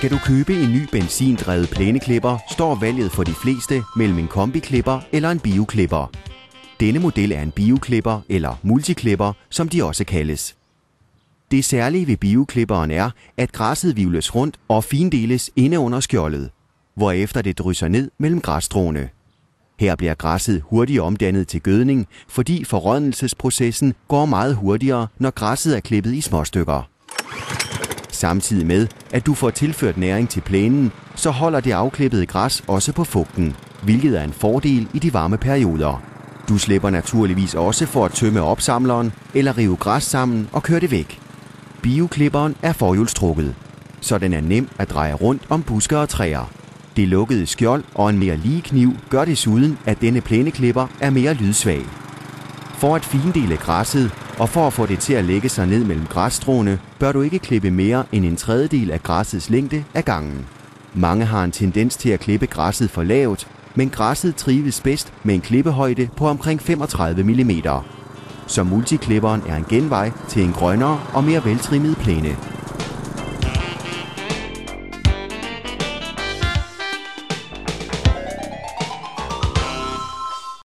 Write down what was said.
Skal du købe en ny benzindrevet plæneklipper, står valget for de fleste mellem en kombiklipper eller en bioklipper. Denne model er en bioklipper eller multiklipper, som de også kaldes. Det særlige ved bioklipperen er, at græsset hvirvles rundt og findeles inde under skjoldet, hvorefter det drysser ned mellem græsstråene. Her bliver græsset hurtigt omdannet til gødning, fordi forrådnelsesprocessen går meget hurtigere, når græsset er klippet i småstykker. Samtidig med, at du får tilført næring til plænen, så holder det afklippede græs også på fugten, hvilket er en fordel i de varme perioder. Du slipper naturligvis også for at tømme opsamleren eller rive græs sammen og køre det væk. Bioklipperen er forhjulstrukket, så den er nem at dreje rundt om buske og træer. Det lukkede skjold og en mere lige kniv gør desuden, at denne plæneklipper er mere lydsvag. For at findele græsset og for at få det til at lægge sig ned mellem græsstråene, bør du ikke klippe mere end en tredjedel af græssets længde ad gangen. Mange har en tendens til at klippe græsset for lavt, men græsset trives bedst med en klippehøjde på omkring 35 mm. Så multiklipperen er en genvej til en grønnere og mere veltrimmet plæne.